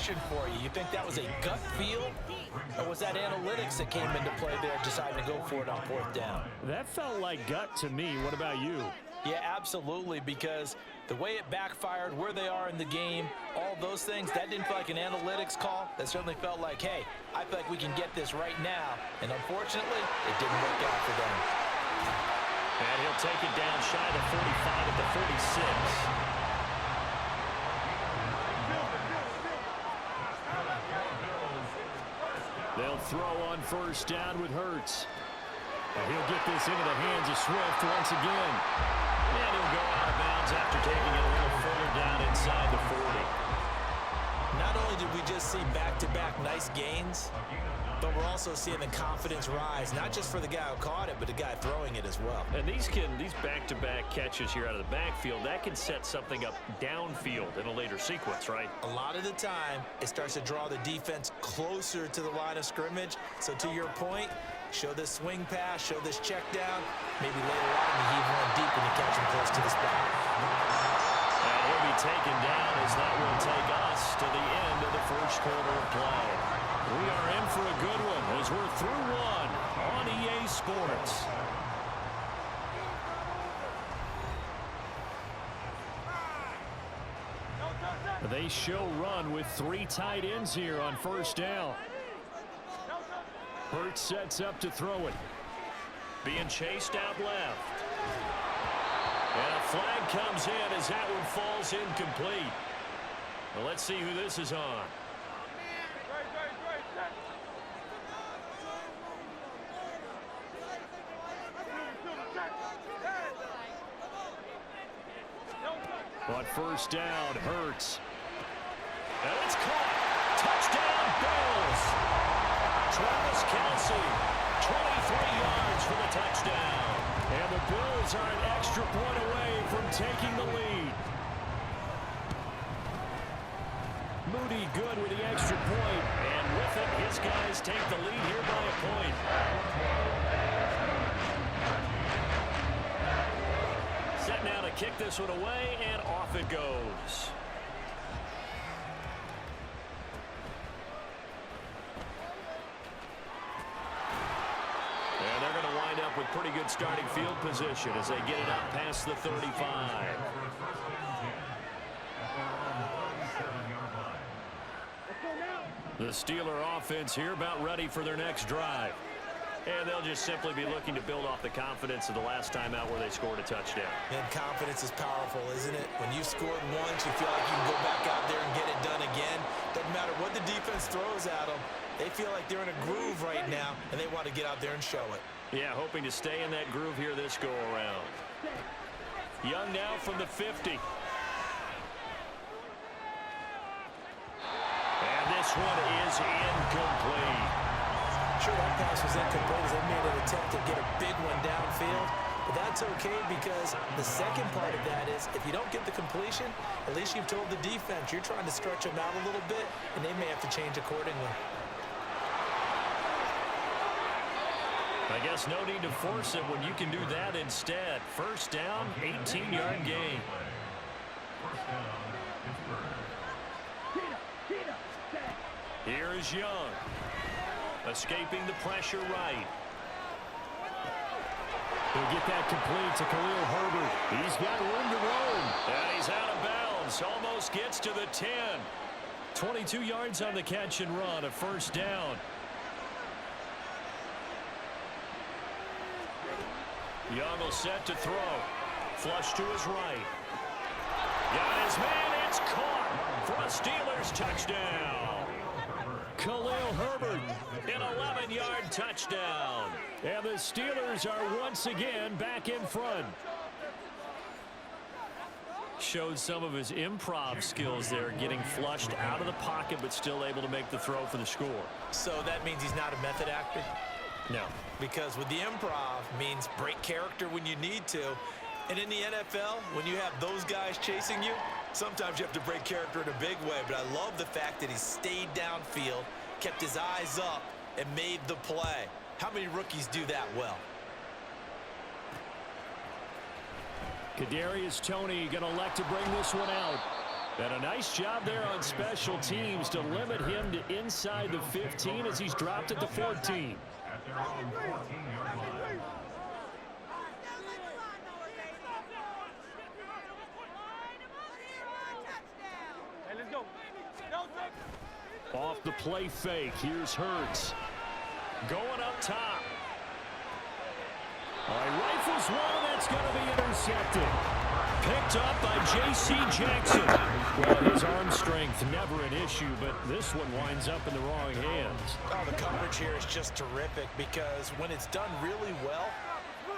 question for you. You think that was a gut feel, or was that analytics that came into play there, deciding to go for it on 4th down? That felt like gut to me. What about you? Yeah, absolutely, because the way it backfired, where they are in the game, all those things, that didn't feel like an analytics call. That certainly felt like, hey, I feel like we can get this right now. And unfortunately, it didn't work out for them. And he'll take it down shy of the 45 at the 46. They'll throw on 1st down with Hurts. And he'll get this into the hands of Swift once again. And he'll go out of bounds after taking it a little further down inside the 40. Not only did we just see back-to-back nice gains, but we're also seeing the confidence rise, not just for the guy who caught it, but the guy throwing it as well. And these back-to-back catches here out of the backfield, that can set something up downfield in a later sequence, right? A lot of the time, it starts to draw the defense closer to the line of scrimmage. So to your point, show this swing pass, show this check down, maybe later on you heave one deep and you catch him close to the spot. And he'll be taken down as that will take us to the end of the 1st quarter of play. We are in for a good one as we're through one on EA Sports. They show run with 3 tight ends here on 1st down. Hurts sets up to throw it. Being chased out left. And a flag comes in as that one falls incomplete. Well, let's see who this is on. On 1st down, Hurts. And it's caught. Touchdown, Bills. Travis Kelce, 23 yards for the touchdown. And the Bills are an extra point away from taking the lead. Moody good with the extra point. And with it, his guys take the lead here by a point. Set now to kick this one away, and off it goes. And they're going to wind up with pretty good starting field position as they get it up past the 35. The Steeler offense here about ready for their next drive. And they'll just simply be looking to build off the confidence of the last time out where they scored a touchdown. And confidence is powerful, isn't it? When you've scored once, you feel like you can go back out there and get it done again. Doesn't matter what the defense throws at them. They feel like they're in a groove right now, and they want to get out there and show it. Yeah, hoping to stay in that groove here this go-around. Young now from the 50. And this one is incomplete. Sure, that pass was incomplete as they made an attempt to get a big one downfield. But that's okay because the second part of that is if you don't get the completion, at least you've told the defense you're trying to stretch them out a little bit, and they may have to change accordingly. I guess no need to force it when you can do that instead. 1st down, 18-yard gain. Here is Young. Escaping the pressure right. He'll get that complete to Khalil Herbert. He's got room to roam. And he's out of bounds. Almost gets to the 10. 22 yards on the catch and run. A 1st down. Young will set to throw. Flush to his right. Got his man. It's caught for a Steelers touchdown. Khalil Herbert, an 11-yard touchdown. And the Steelers are once again back in front. Showed some of his improv skills there, getting flushed out of the pocket, but still able to make the throw for the score. So that means he's not a method actor? No. Because with the improv means break character when you need to. And in the NFL, when you have those guys chasing you, sometimes you have to break character in a big way. But I love the fact that he stayed downfield, kept his eyes up, and made the play. How many rookies do that well? Kadarius Toney going to elect to bring this one out. And a nice job there on special teams to limit him to inside the 15 as he's dropped at the 14. Off the play fake, here's Hurts. Going up top. All right, rifles one, that's going to be intercepted. Picked up by J.C. Jackson. Well, his arm strength never an issue, but this one winds up in the wrong hands. Oh, the coverage here is just terrific because when it's done really well,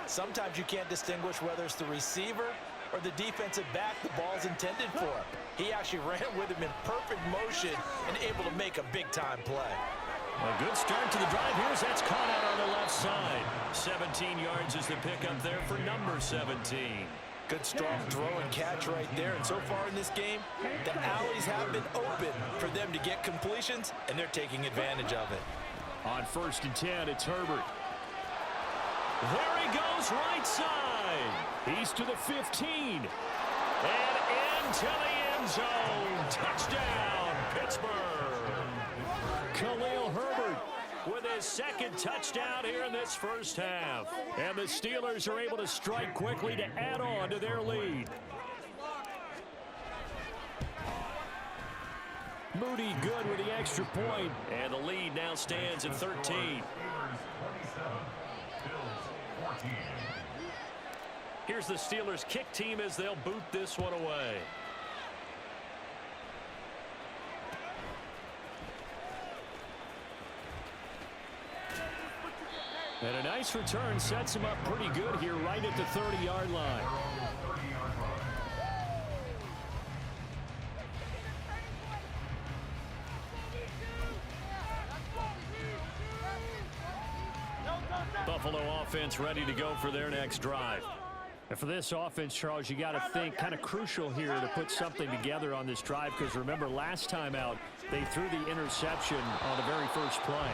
sometimes you can't distinguish whether it's the receiver or the defensive back the ball's intended for. He actually ran with him in perfect motion and able to make a big-time play. A good start to the drive here as that's caught out on the left side. 17 yards is the pickup there for number 17. Good strong throw and catch right there. And so far in this game, the alleys have been open for them to get completions, and they're taking advantage of it. On 1st and 10, it's Herbert. There he goes right side. He's to the 15. And into the end zone. Touchdown, Pittsburgh. Khalil Herbert with his second touchdown here in this first half. And the Steelers are able to strike quickly to add on to their lead. Moody good with the extra point. And the lead now stands at 13. Here's the Steelers kick team as they'll boot this one away. And a nice return sets him up pretty good here right at the 30-yard line. Buffalo offense ready to go for their next drive. And for this offense, Charles, you got to think kind of crucial here to put something together on this drive because remember last time out they threw the interception on the very first play.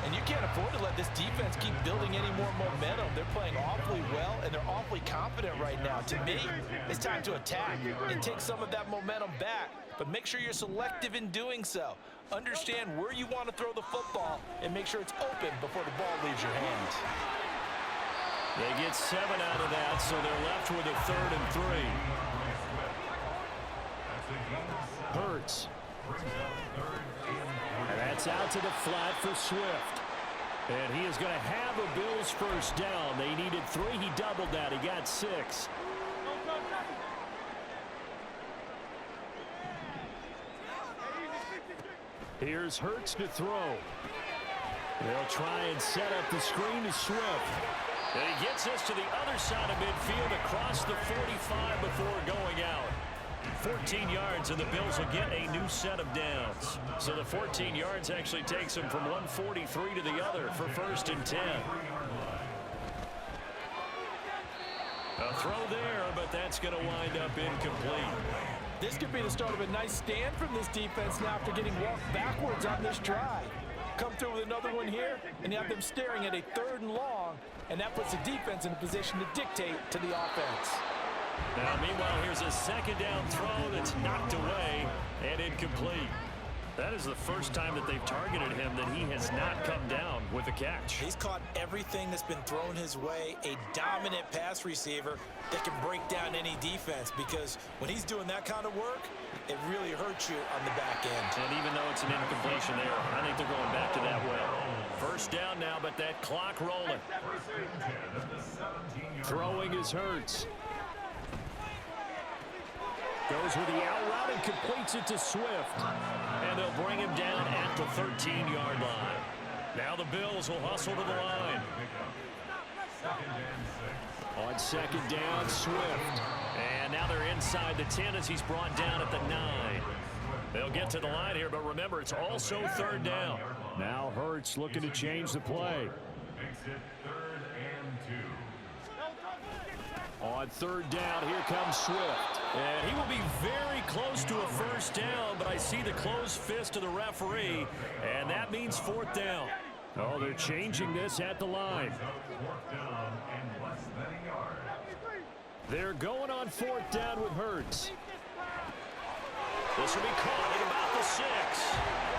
And you can't afford to let this defense keep building any more momentum. They're playing awfully well and they're awfully confident right now. To me, it's time to attack and take some of that momentum back. But make sure you're selective in doing so. Understand where you want to throw the football and make sure it's open before the ball leaves your hands. They get 7 out of that, so they're left with a 3rd and 3. Hurts. And that's out to the flat for Swift. And he is going to have a Bills first down. They needed 3. He doubled that. He got 6. Here's Hurts to throw. They'll try and set up the screen to Swift. And he gets us to the other side of midfield across the 45 before going out. 14 yards, and the Bills will get a new set of downs. So the 14 yards actually takes them from 143 to the other for 1st and 10. A throw there, but that's going to wind up incomplete. This could be the start of a nice stand from this defense now after getting walked backwards on this drive. Come through with another one here, and you have them staring at a 3rd and long, and that puts the defense in a position to dictate to the offense. Now, meanwhile, here's a 2nd down throw that's knocked away and incomplete. That is the first time that they've targeted him that he has not come down with a catch. He's caught everything that's been thrown his way, a dominant pass receiver that can break down any defense because when he's doing that kind of work, it really hurts you on the back end. And even though it's an incompletion there, I think they're going back to that well. 1st down now, but that clock rolling. Throwing is Hurts. Goes with the out route and completes it to Swift. And they'll bring him down at the 13-yard line. Now the Bills will hustle to the line. On 2nd down, Swift. And now they're inside the 10 as he's brought down at the 9. They'll get to the line here, but remember, it's also 3rd down. Now Hurts looking to change the play. On 3rd down, here comes Swift. And he will be very close to a 1st down, but I see the closed fist of the referee, and that means 4th down. Oh, they're changing this at the line. They're going on 4th down with Hurts. This will be caught at about the 6.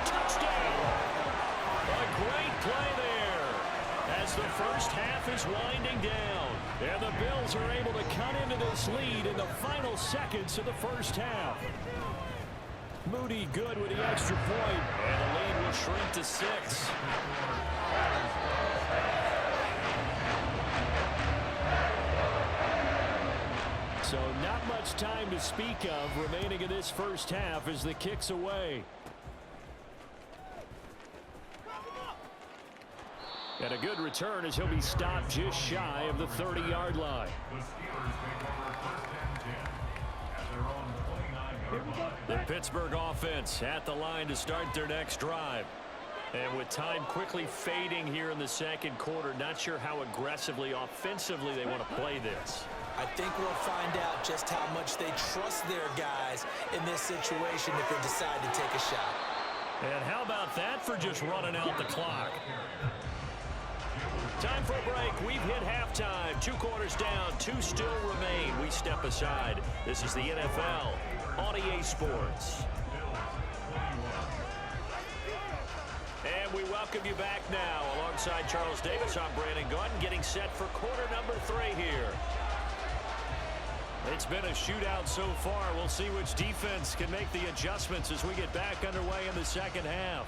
Touchdown! A great play there as the first half is winding down. And the Bills are able to cut into this lead in the final seconds of the first half. Moody good with the extra point, and the lead will shrink to 6. So not much time to speak of remaining in this first half as the kick's away. And a good return as he'll be stopped just shy of the 30-yard line. The Pittsburgh offense at the line to start their next drive. And with time quickly fading here in the second quarter, not sure how aggressively, offensively they want to play this. I think we'll find out just how much they trust their guys in this situation if they decide to take a shot. And how about that for just running out the clock? Time for a break. We've hit halftime. 2 quarters down. 2 still remain. We step aside. This is the NFL on EA Sports. And we welcome you back now. Alongside Charles Davis, I'm Brandon Gordon, getting set for quarter number 3 here. It's been a shootout so far. We'll see which defense can make the adjustments as we get back underway in the second half.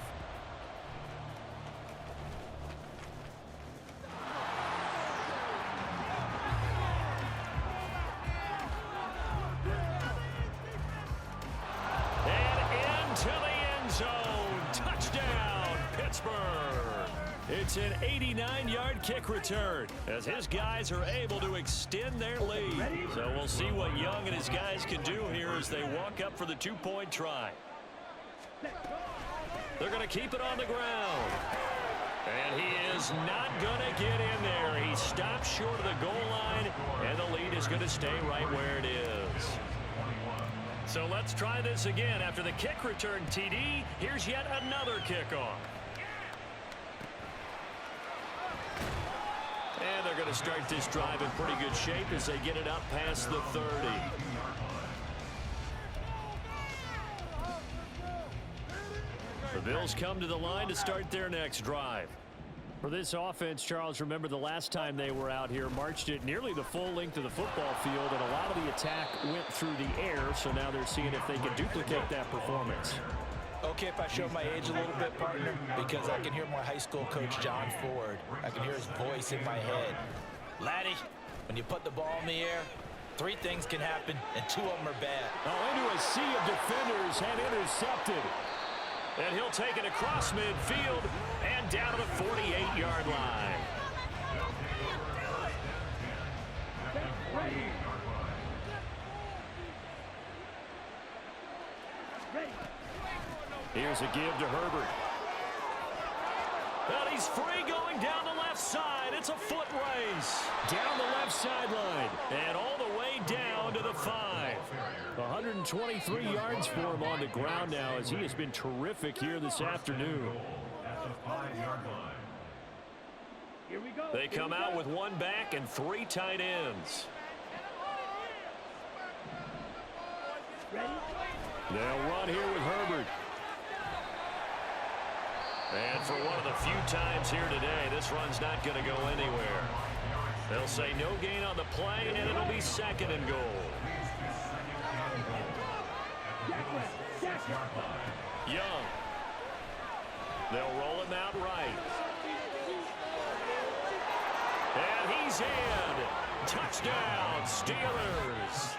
And into the end zone. Touchdown, Pittsburgh. It's an 89-yard kick return as his guys are able to extend their lead. So we'll see what Young and his guys can do here as they walk up for the 2-point try. They're going to keep it on the ground. And he is not going to get in there. He stops short of the goal line, and the lead is going to stay right where it is. So let's try this again. After the kick return TD, here's yet another kickoff. And they're going to start this drive in pretty good shape as they get it up past the 30. The Bills come to the line to start their next drive. For this offense, Charles, remember the last time they were out here, marched it nearly the full length of the football field, and a lot of the attack went through the air, so now they're seeing if they can duplicate that performance. Okay, if I show my age a little bit, partner, because I can hear my high school coach, John Ford. I can hear his voice in my head. Laddie, when you put the ball in the air, 3 things can happen, and 2 of them are bad. Oh, into a sea of defenders and intercepted. And he'll take it across midfield and down to the 48-yard line. Here's a give to Herbert. And he's free going down the left side. It's a foot race. Down the left sideline. And all the way down to the 5. 123 yards for him on the ground now as he has been terrific here this afternoon. They come out with 1 back and 3 tight ends. They'll run here with Herbert. And for one of the few times here today, this run's not going to go anywhere. They'll say no gain on the play, and it'll be 2nd and goal. Young. They'll roll him out right. And he's in. Touchdown, Steelers.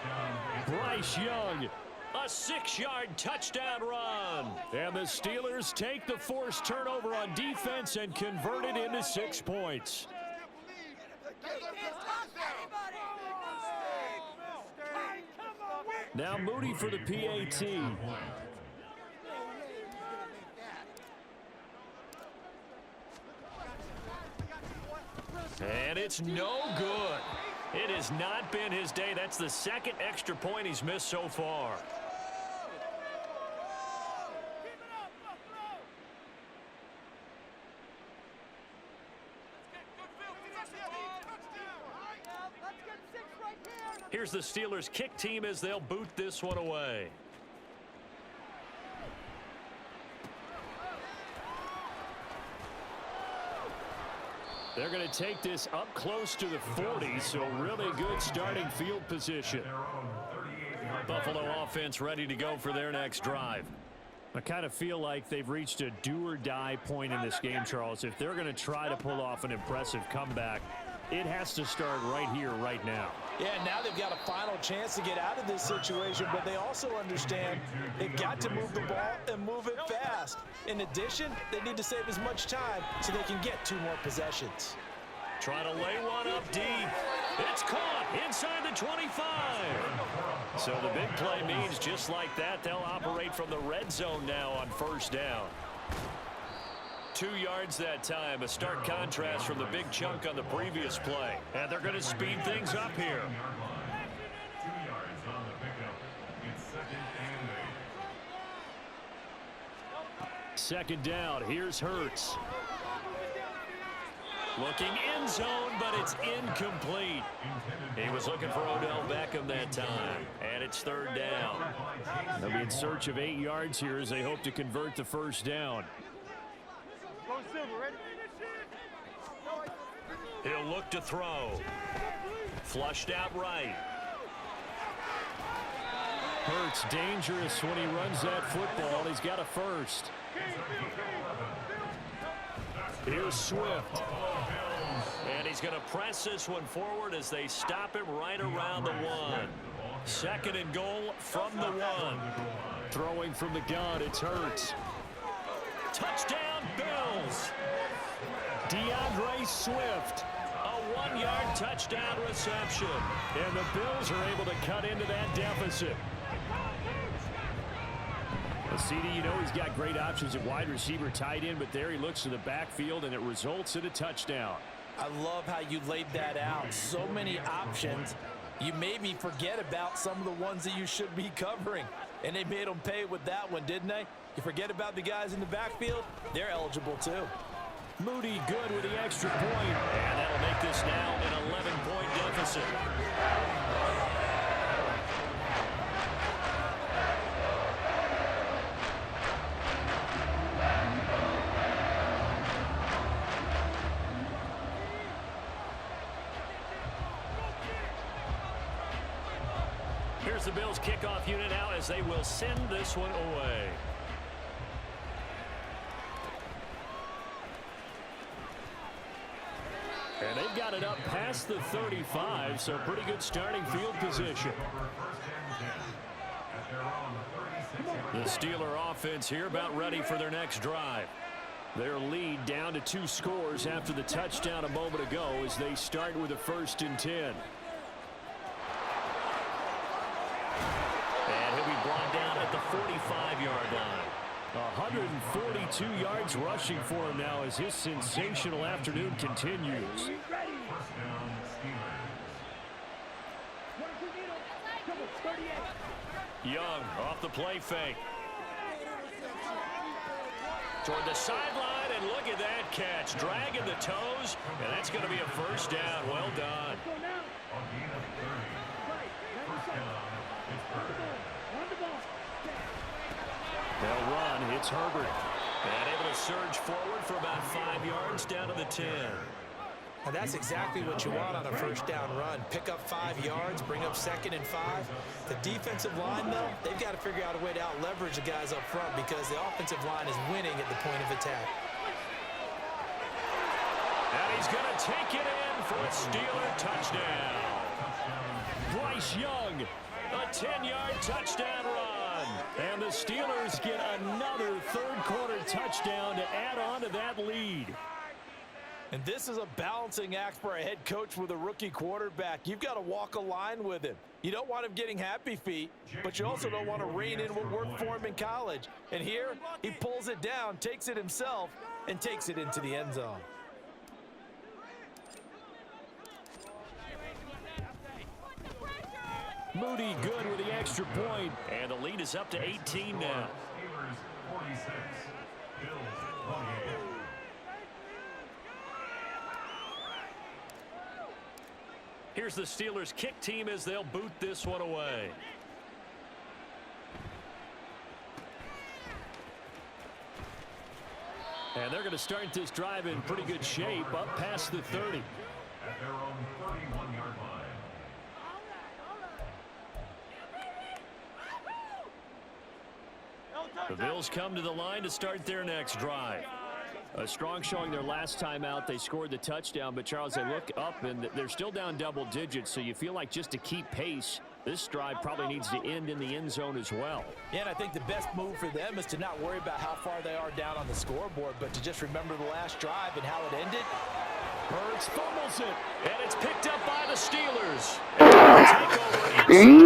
Bryce Young. A 6-yard touchdown run. And the Steelers take the forced turnover on defense and convert it into 6 points. Now Moody for the PAT. And it's no good. It has not been his day. That's the 2nd extra point he's missed so far. Here's the Steelers kick team as they'll boot this one away. They're going to take this up close to the 40, so really good starting field position. Buffalo offense ready to go for their next drive. I kind of feel like they've reached a do-or-die point in this game, Charles. If they're going to try to pull off an impressive comeback, it has to start right here, right now. Yeah, now they've got a final chance to get out of this situation, but they also understand they've got to move the ball and move it fast. In addition, they need to save as much time so they can get 2 more possessions. Trying to lay one up deep. It's caught inside the 25. So the big play means just like that, they'll operate from the red zone now on first down. 2 yards that time, a stark contrast from the big chunk on the previous play. And they're going to speed things up here. Second down, here's Hurts. Looking end zone, but it's incomplete. He was looking for Odell Beckham that time, and it's third down. They'll be in search of 8 yards here as they hope to convert the first down. He'll look to throw. Flushed out right. Hurts dangerous when he runs that football. He's got a first. Here's Swift. And he's going to press this one forward as they stop him right around the 1. Second and goal from the 1. Throwing from the gun, it's Hurts. Touchdown, Bills. DeAndre Swift. A 1-yard touchdown reception. And the Bills are able to cut into that deficit. CD, you know he's got great options at wide receiver, tight end, but there he looks to the backfield, and it results in a touchdown. I love how you laid that out. So many options. You maybe forget about some of the ones that you should be covering. And they made them pay with that one, didn't they? You forget about the guys in the backfield, they're eligible too. Moody good with the extra point. And that'll make this now an 11-point deficit. Here's the Bills kickoff unit now as they will send this one away. And they've got it up past the 35, so pretty good starting field position. The Steeler offense here about ready for their next drive. Their lead down to 2 scores after the touchdown a moment ago as they start with a 1st and 10. And he'll be brought down at the 45-yard line. 142 yards rushing for him now as his sensational afternoon continues. Young off the play fake. Toward the sideline, and look at that catch. Dragging the toes, and that's going to be a first down. Well done. They'll run. It's Herbert. And able to surge forward for about 5 yards down to the 10. And that's exactly what you want on a first down run. Pick up 5 yards, bring up 2nd and 5. The defensive line, though, they've got to figure out a way to out-leverage the guys up front because the offensive line is winning at the point of attack. And he's going to take it in for a Steeler touchdown. Bryce Young. A 10-yard touchdown run. And the Steelers get another third-quarter touchdown to add on to that lead. And this is a balancing act for a head coach with a rookie quarterback. You've got to walk a line with him. You don't want him getting happy feet, but you also don't want to rein in what worked for him in college. And here, he pulls it down, takes it himself, and takes it into the end zone. Moody good with the extra point. And the lead is up to 18 now. Here's the Steelers kick team as they'll boot this one away. And they're going to start this drive in pretty good shape up past the 30. At their own 31-yard line. The Bills come to the line to start their next drive. A strong showing their last time out. They scored the touchdown, but Charles, they look up and they're still down double digits, so you feel like just to keep pace, this drive probably needs to end in the end zone as well. Yeah, and I think the best move for them is to not worry about how far they are down on the scoreboard, but to just remember the last drive and how it ended. Hurts fumbles it, and it's picked up by the Steelers. And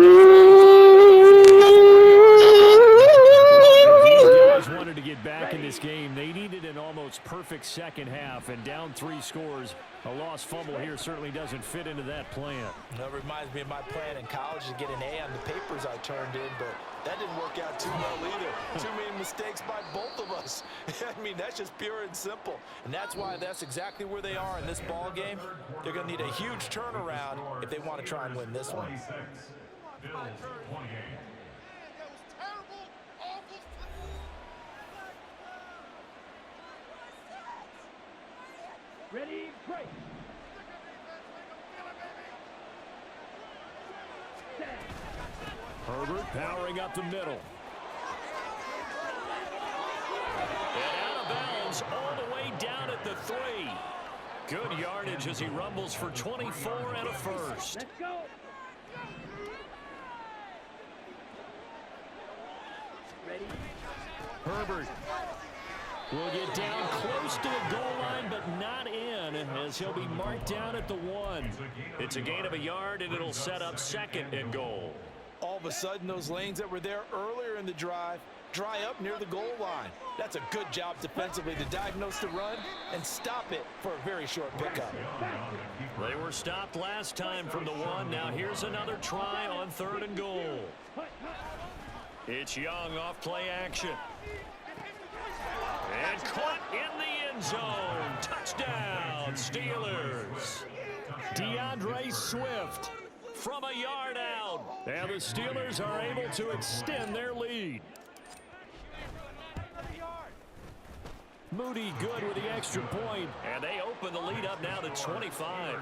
they'll take over wanted to get back in this game. They needed an almost perfect second half, and down 3 scores. A lost fumble here certainly doesn't fit into that plan. That reminds me of my plan in college to get an A on the papers I turned in, but that didn't work out too well either. Too many mistakes by both of us. I mean, that's just pure and simple. And that's why that's exactly where they are in this ball game. They're going to need a huge turnaround if they want to try and win this one. Bills 28. Ready, break. Herbert powering up the middle. And out of bounds all the way down at the 3. Good yardage as he rumbles for 24 and a first. Let's go. Ready. Herbert will get down close to the goal line, but not in, as he'll be marked down at the 1. It's a gain of a yard, and it'll set up 2nd and goal. All of a sudden, those lanes that were there earlier in the drive dry up near the goal line. That's a good job defensively to diagnose the run and stop it for a very short pickup. They were stopped last time from the 1. Now here's another try on 3rd and goal. It's Young off play action. And caught in the end zone. Touchdown, Steelers. DeAndre Swift from a yard out. And the Steelers are able to extend their lead. Moody good with the extra point. And they open the lead up now to 25.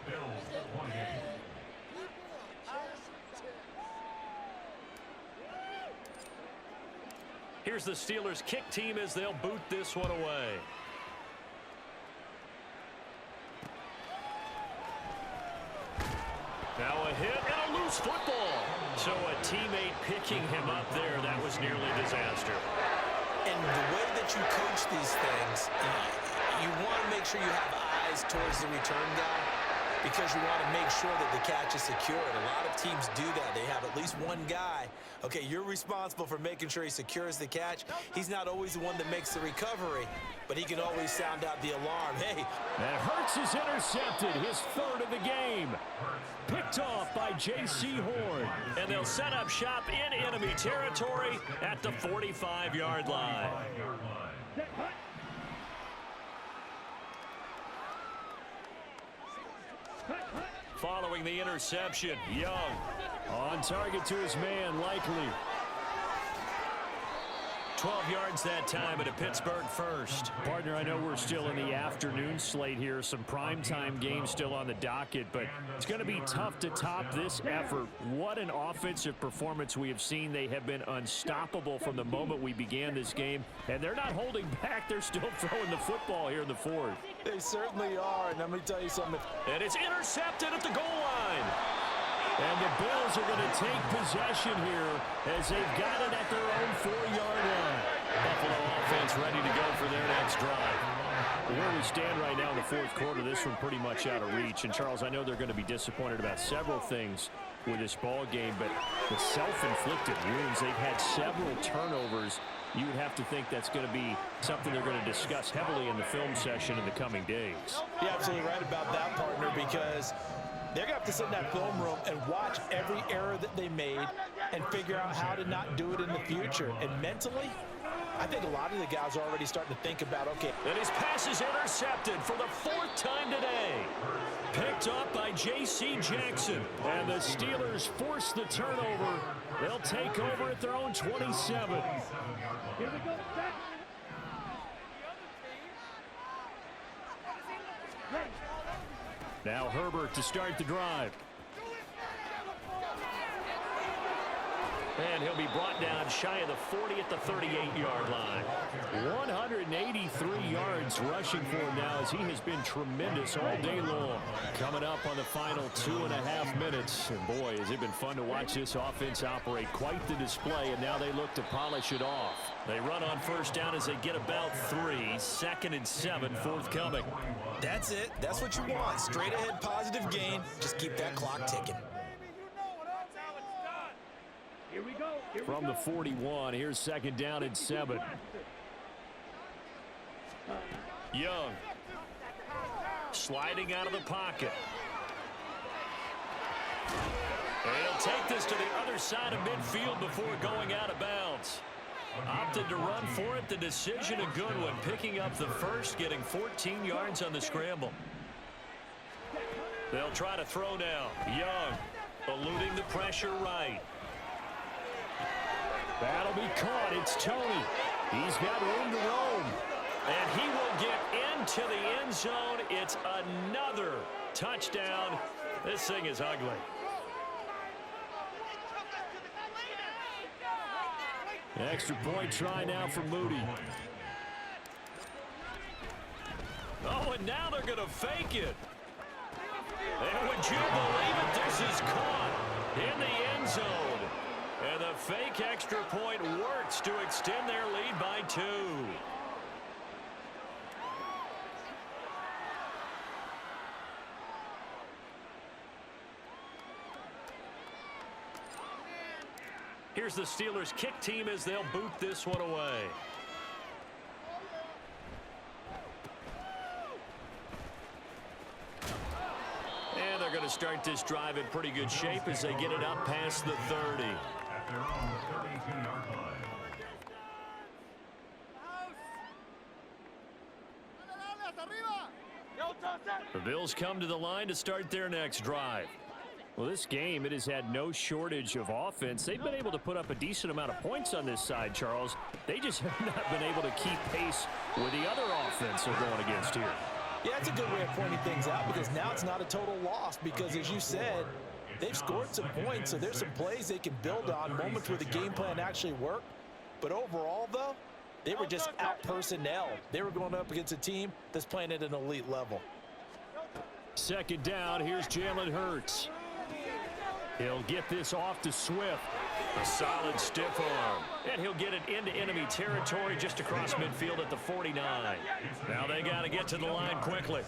Bills 28. Here's the Steelers kick team as they'll boot this one away. Now a hit and a loose football. So a teammate picking him up there, that was nearly disaster. And the way that you coach these things, you want to make sure you have eyes towards the return guy because you want to make sure that the catch is secured. A lot of teams do that. They have at least one guy. Okay, you're responsible for making sure he secures the catch. He's not always the one that makes the recovery, but he can always sound out the alarm. Hey. And Hurts is intercepted, his 3rd of the game. Picked off by J.C. Horn. And they'll set up shop in enemy territory at the 45-yard line. Following the interception, Young on target to his man, Likely. 12 yards that time at a Pittsburgh first. Partner, I know we're still in the afternoon slate here. Some primetime games still on the docket, but it's going to be tough to top this effort. What an offensive performance we have seen. They have been unstoppable from the moment we began this game, and they're not holding back. They're still throwing the football here in the 4th. They certainly are, and let me tell you something. And it's intercepted at the goal line. And the Bills are going to take possession here as they've got it at their own 4-yard line. Buffalo offense ready to go for their next drive. Where we stand right now in the 4th quarter, this one pretty much out of reach. And, Charles, I know they're going to be disappointed about several things with this ball game, but the self-inflicted wounds, they've had several turnovers. You would have to think that's going to be something they're going to discuss heavily in the film session in the coming days. You're absolutely right about that, partner, because they're going to have to sit in that film room and watch every error that they made and figure out how to not do it in the future. And mentally, I think a lot of the guys are already starting to think about, okay. And his pass is intercepted for the 4th time today. Picked up by J.C. Jackson. And the Steelers force the turnover. They'll take over at their own 27. Here we go. Back. Now Herbert to start the drive. And he'll be brought down shy of the 40 at the 38-yard line. 183 yards rushing for him now as he has been tremendous all day long. Coming up on the final 2.5 minutes. And boy, has it been fun to watch this offense operate. Quite the display, and now they look to polish it off. They run on first down as they get about 3. 2nd and 7 forthcoming. That's it. That's what you want. Straight ahead positive gain. Just keep that clock ticking. Here we go. From the 41, here's 2nd down and 7. Young. Sliding out of the pocket. And he'll take this to the other side of midfield before going out of bounds. Opted to run for it. The decision a good one. Picking up the first, getting 14 yards on the scramble. They'll try to throw now. Young eluding the pressure right. That'll be caught. It's Tony. He's got room to roam. And he will get into the end zone. It's another touchdown. This thing is ugly. Extra point try now for Moody. Oh, and now they're going to fake it. And would you believe it? This is caught in the end zone. And the fake extra point works to extend their lead by 2. Here's the Steelers' kick team as they'll boot this one away. And they're going to start this drive in pretty good shape as they get it up past the 30. At their own 32-yard line. The Bills come to the line to start their next drive. Well, this game, it has had no shortage of offense. They've been able to put up a decent amount of points on this side, Charles. They just have not been able to keep pace with the other offense they're going against here. Yeah, it's a good way of pointing things out because now it's not a total loss because, as you said, they've scored some points, so there's some plays they can build on, moments where the game plan actually worked. But overall, though, they were just out-personnelled. They were going up against a team that's playing at an elite level. 2nd down, here's Jalen Hurts. He'll get this off to Swift. A solid stiff arm. And he'll get it into enemy territory just across midfield at the 49. Now they got to get to the line quickly.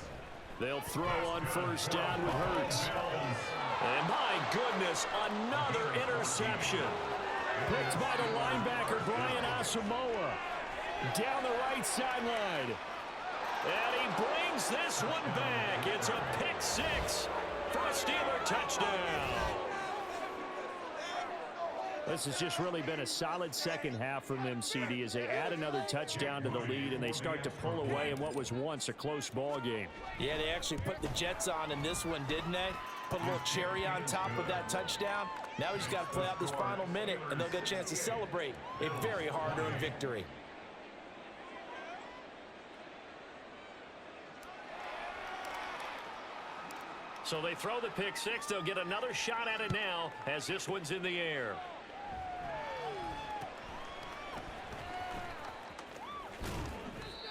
They'll throw on first down with Hurts. And my goodness, another interception. Picked by the linebacker, Brian Asamoah. Down the right sideline. And he brings this one back. It's a pick 6 for a Steeler touchdown. This has just really been a solid second half from them, CD, as they add another touchdown to the lead and they start to pull away in what was once a close ball game. Yeah, they actually put the Jets on in this one, didn't they? Put a little cherry on top of that touchdown. Now we just got to play out this final minute, and they'll get a chance to celebrate a very hard-earned victory. So they throw the pick 6. They'll get another shot at it now as this one's in the air.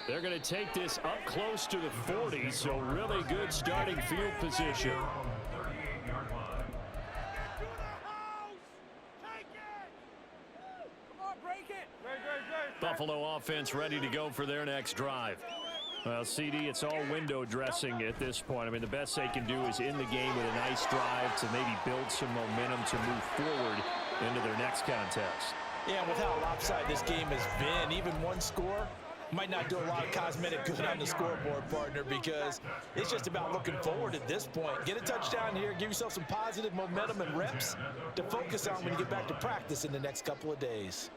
They're going to take this up close to the 40, so really good starting field position. Buffalo offense ready to go for their next drive. Well, CD, it's all window dressing at this point. I mean, the best they can do is end the game with a nice drive to maybe build some momentum to move forward into their next contest. Yeah, with how lopsided this game has been, even one score might not do a lot of cosmetic good on the scoreboard, partner, because it's just about looking forward at this point. Get a touchdown here, give yourself some positive momentum and reps to focus on when you get back to practice in the next couple of days.